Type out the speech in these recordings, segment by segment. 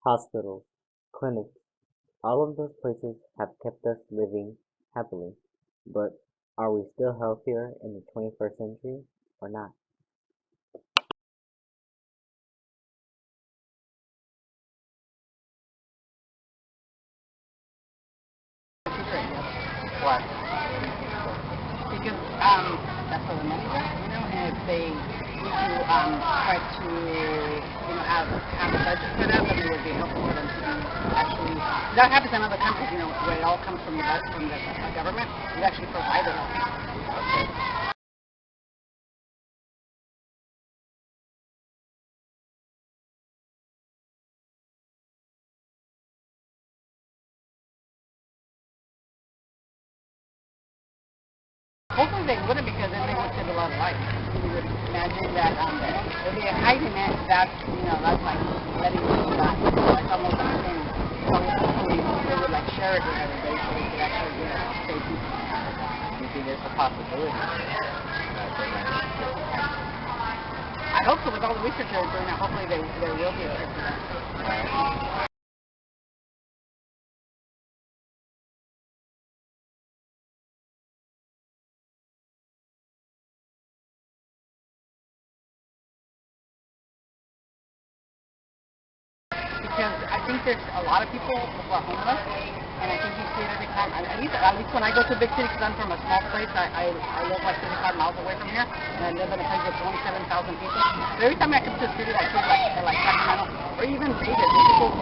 hospitals, clinics, all of those places have kept us living happily. But are we still healthier in the 21st century or not? What? Because that's where the money's at, and if they need to try to, have a budget for that, then it would be helpful for them to be actually, that happens in other countries, where it all comes from the government, you actually provide it. Hopefully they wouldn't, because then they would save a lot of lives. You would imagine that if they hiding it, that's like letting people die. It's almost like saying, hopefully they would like share it with everybody so they could actually, save people. You think there's a possibility that they might I hope so. With all the research they're doing, hopefully there will be a cure for that. Because I think there's a lot of people who are homeless, and I think you see it every time. At least when I go to a big city, because I'm from a small place, I live like 35 miles away from here, and I live in a place with 27,000 people. So every time I come to a city like here, like Sacramento, or even Vegas, there's people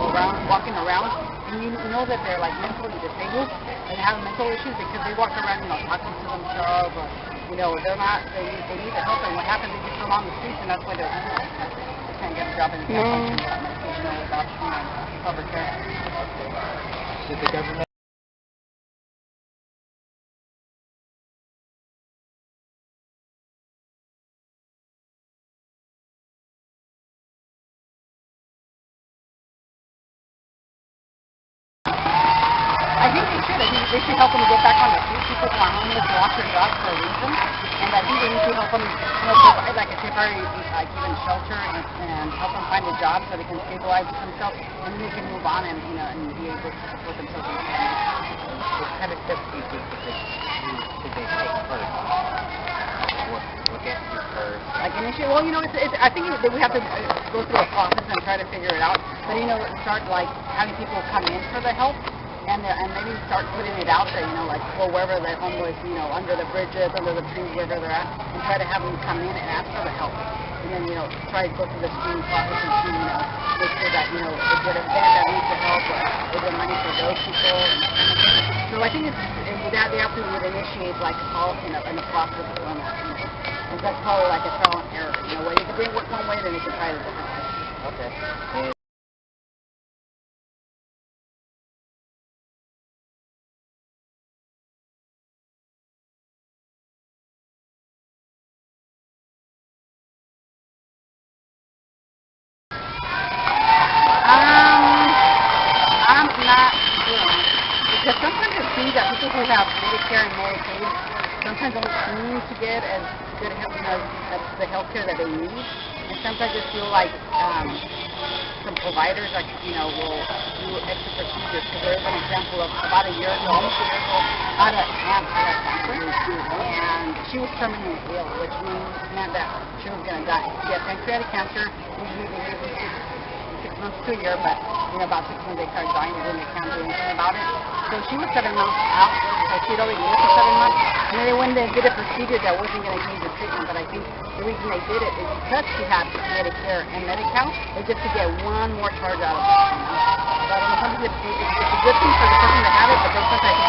walking around, and you know that they're like mentally disabled and have mental issues because they walk around, talking to themselves, or they need the help, and what happens, they just come on the streets, and that's why they're can't get a job and can't find medication or adoption or public care. Should the government? I think they should. I think they should help them get back on their feet. People who are homeless lost their jobs for a reason, and I think they need to help them, provide like a temporary, like even shelter, and help them find a job so they can stabilize themselves, and then they can move on and and be able to support themselves and their families. What kind of steps do you think should they take first? What gets you first? Like initially, well, I think that we have to go through a process and try to figure it out. But start like having people come in for the help, and maybe start putting it out there. Like wherever they're homeless, under the bridges, under the trees, wherever they're at, and try to have them come in and ask for the help. And then try to go through the screening process and see, make sure that is it a vet that needs the help, or is there money for those people? So I think that they have to initiate like a policy and a process on that. And that's probably like a trial and error. Where if it didn't work one way, then they can try it a different way. Okay. And I'm not sure. Because sometimes it seems that people who have Medicare and Medicaid sometimes don't seem to get as good help, as the health care that they need. And sometimes I feel like some providers, like, will do extra procedures. Because there's an example of about a year ago, almost a year ago, I had cancer, and she was terminally ill, which meant that she was going to die. She had pancreatic cancer. Usually they give you 6 months to a year, but about 6 months they start dying and then they can't do anything about it. So she was 7 months out, so she'd already lived for 7 months. And then they went and did a procedure that wasn't going to change the treatment, but I think the reason they did it is because she had Medicare and Medi-Cal, is just to get one more charge out of it. So I don't know, sometimes it's a good thing for the person that had it, but sometimes I think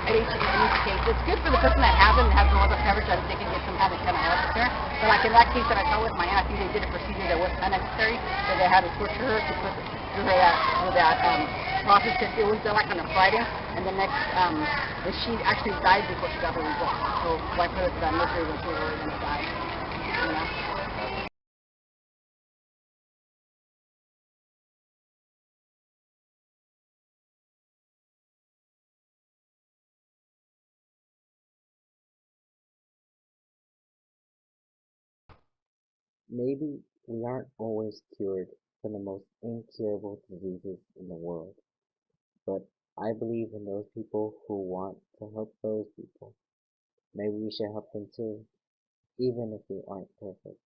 in each case, it's good for the person that has it and has no other coverage that they can get some kind of health care. But like in that case that I saw with my aunt, I think they did a procedure that was unnecessary, so they had to switch her to put through her that process. It was done like on a Friday, and the next, and she actually died before she got the results. So why put her to that misery when she was already going to die? Maybe we aren't always cured from the most incurable diseases in the world, but I believe in those people who want to help those people. Maybe we should help them too, even if we aren't perfect.